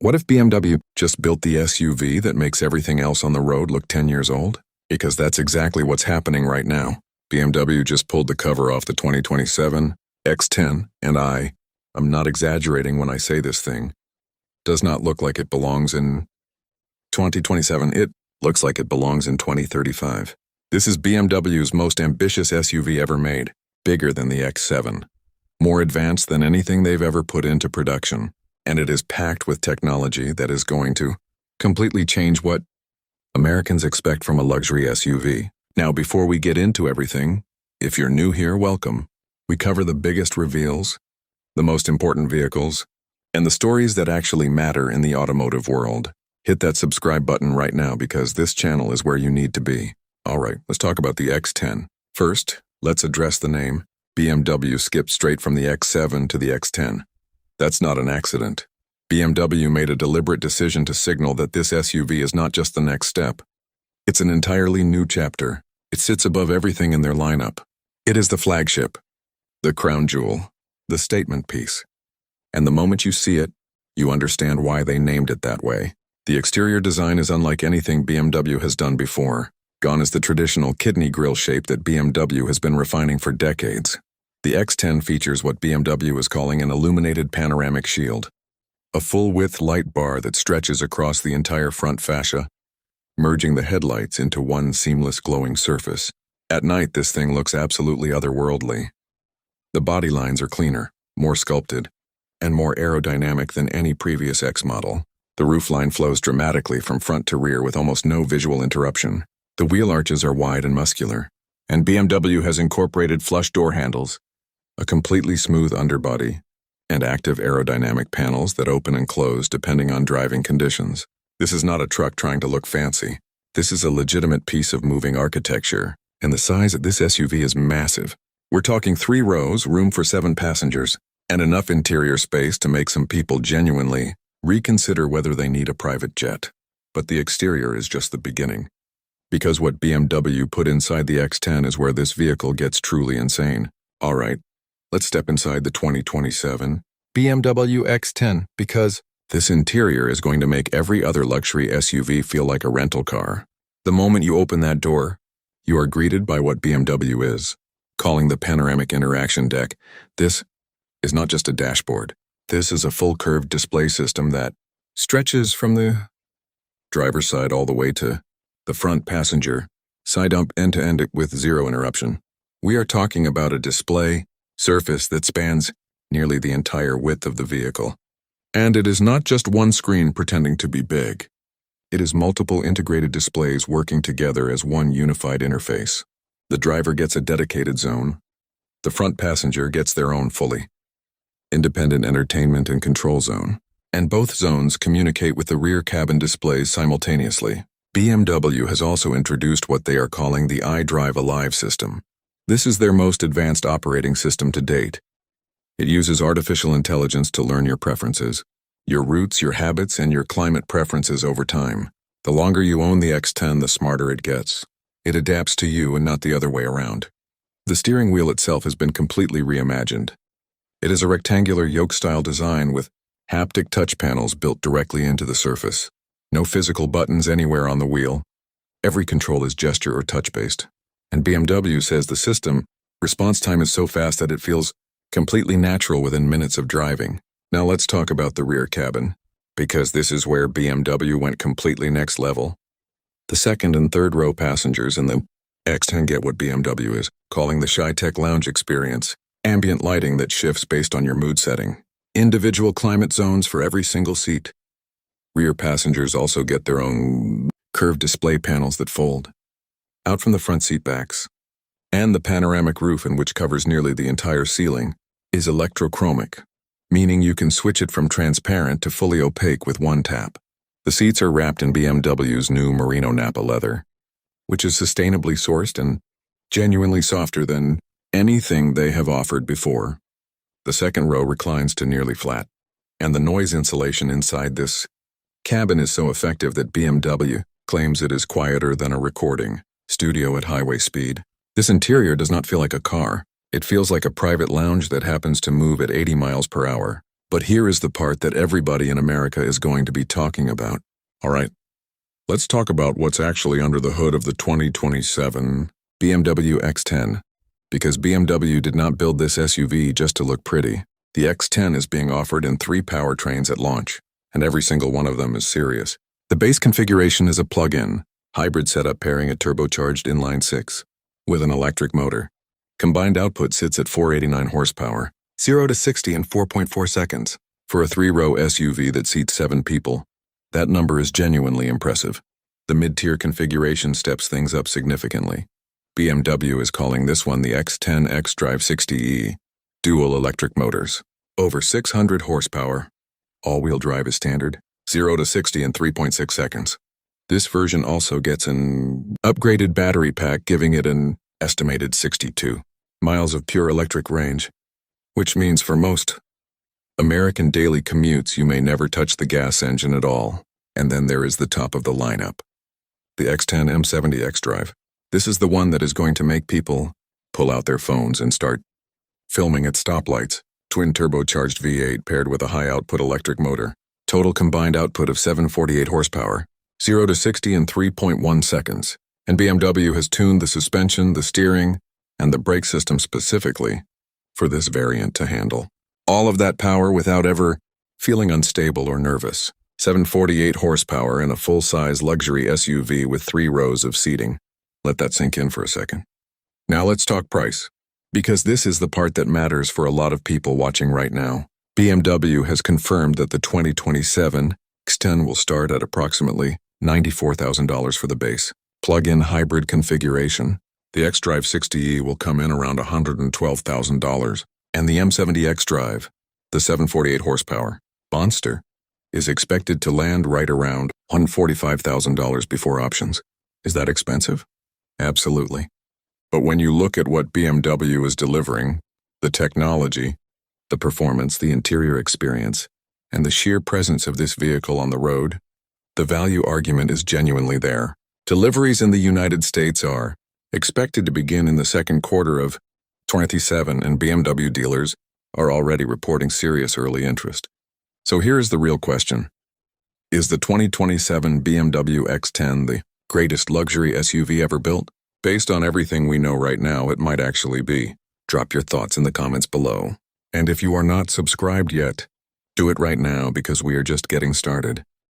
What if BMW just built the SUV that makes everything else on the road look 10 years old? Because that's exactly what's happening right now. BMW just pulled the cover off the 2027 X10, and I'm not exaggerating when I say this thing does not look like it belongs in 2027. It looks like it belongs in 2035. This is BMW's most ambitious SUV ever made, bigger than the X7, more advanced than anything they've ever put into production, and it is packed with technology that is going to completely change what Americans expect from a luxury SUV. Now, before we get into everything, if you're new here, welcome. We cover the biggest reveals, the most important vehicles, and the stories that actually matter in the automotive world. Hit that subscribe button right now because this channel is where you need to be. All right, let's talk about the X10. First, let's address the name. BMW skipped straight from the X7 to the X10. That's not an accident. BMW made a deliberate decision to signal that this SUV is not just the next step. It's an entirely new chapter. It sits above everything in their lineup. It is the flagship, the crown jewel, the statement piece. And the moment you see it, you understand why they named it that way. The exterior design is unlike anything BMW has done before. Gone is the traditional kidney grille shape that BMW has been refining for decades. The X10 features what BMW is calling an illuminated panoramic shield, a full-width light bar that stretches across the entire front fascia, merging the headlights into one seamless glowing surface. At night, this thing looks absolutely otherworldly. The body lines are cleaner, more sculpted, and more aerodynamic than any previous X model. The roofline flows dramatically from front to rear with almost no visual interruption. The wheel arches are wide and muscular, and BMW has incorporated flush door handles, a completely smooth underbody, and active aerodynamic panels that open and close depending on driving conditions. This is not a truck trying to look fancy. This is a legitimate piece of moving architecture, and the size of this SUV is massive. We're talking 3 rows, room for 7 passengers, and enough interior space to make some people genuinely reconsider whether they need a private jet. But the exterior is just the beginning. Because what BMW put inside the X10 is where this vehicle gets truly insane. All right, let's step inside the 2027 BMW X10 because this interior is going to make every other luxury SUV feel like a rental car. The moment you open that door, you are greeted by what BMW is calling the panoramic interaction deck. This is not just a dashboard. This is a full curved display system that stretches from the driver's side all the way to the front passenger side up end to end with zero interruption. We are talking about a display surface that spans nearly the entire width of the vehicle. And it is not just one screen pretending to be big. It is multiple integrated displays working together as one unified interface. The driver gets a dedicated zone. The front passenger gets their own fully independent entertainment and control zone. And both zones communicate with the rear cabin displays simultaneously. BMW has also introduced what they are calling the iDrive Alive system. This is their most advanced operating system to date. It uses artificial intelligence to learn your preferences, your routes, your habits, and your climate preferences over time. The longer you own the X10, the smarter it gets. It adapts to you and not the other way around. The steering wheel itself has been completely reimagined. It is a rectangular yoke-style design with haptic touch panels built directly into the surface. No physical buttons anywhere on the wheel. Every control is gesture or touch-based. And BMW says the system response time is so fast that it feels completely natural within minutes of driving. Now let's talk about the rear cabin, because this is where BMW went completely next level. The second and third row passengers in the X10 get what BMW is calling the Shy-Tech Lounge experience, ambient lighting that shifts based on your mood setting, individual climate zones for every single seat. Rear passengers also get their own curved display panels that fold out from the front seat backs, and the panoramic roof, in which covers nearly the entire ceiling, is electrochromic, meaning you can switch it from transparent to fully opaque with one tap. The seats are wrapped in BMW's new merino Nappa leather, which is sustainably sourced and genuinely softer than anything they have offered before. The second row reclines to nearly flat, and the noise insulation inside this cabin is so effective that BMW claims it is quieter than a recording studio at highway speed. This interior does not feel like a car. It feels like a private lounge that happens to move at 80 miles per hour. But here is the part that everybody in America is going to be talking about. All right, let's talk about what's actually under the hood of the 2027 BMW X10. Because BMW did not build this SUV just to look pretty. The X10 is being offered in 3 powertrains at launch, and every single one of them is serious. The base configuration is a plug-in, hybrid setup pairing a turbocharged inline-6 with an electric motor. Combined output sits at 489 horsepower, 0 to 60 in 4.4 seconds. For a 3-row SUV that seats 7 people, that number is genuinely impressive. The mid-tier configuration steps things up significantly. BMW is calling this one the X10 xDrive 60e. Dual electric motors. Over 600 horsepower. All-wheel drive is standard. 0 to 60 in 3.6 seconds. This version also gets an upgraded battery pack, giving it an estimated 62 miles of pure electric range, which means for most American daily commutes you may never touch the gas engine at all. And then there is the top of the lineup. The X10 M70 xDrive. This is the one that is going to make people pull out their phones and start filming at stoplights. Twin turbocharged V8 paired with a high-output electric motor. Total combined output of 748 horsepower. 0 to 60 in 3.1 seconds. And BMW has tuned the suspension, the steering, and the brake system specifically for this variant to handle all of that power without ever feeling unstable or nervous. 748 horsepower in a full-size luxury SUV with 3 rows of seating. Let that sink in for a second. Now let's talk price. Because this is the part that matters for a lot of people watching right now. BMW has confirmed that the 2027 X10 will start at approximately $94,000 for the base plug-in hybrid configuration. The xDrive 60e will come in around $112,000, and the M70 xDrive, the 748 horsepower monster, is expected to land right around $145,000 before options. Is that expensive? Absolutely. But when you look at what BMW is delivering, the technology, the performance, the interior experience, and the sheer presence of this vehicle on the road, the value argument is genuinely there. Deliveries in the United States are expected to begin in the second quarter of 2027, and BMW dealers are already reporting serious early interest. So here's the real question. Is the 2027 BMW X10 the greatest luxury SUV ever built? Based on everything we know right now, it might actually be. Drop your thoughts in the comments below. And if you are not subscribed yet, do it right now because we are just getting started.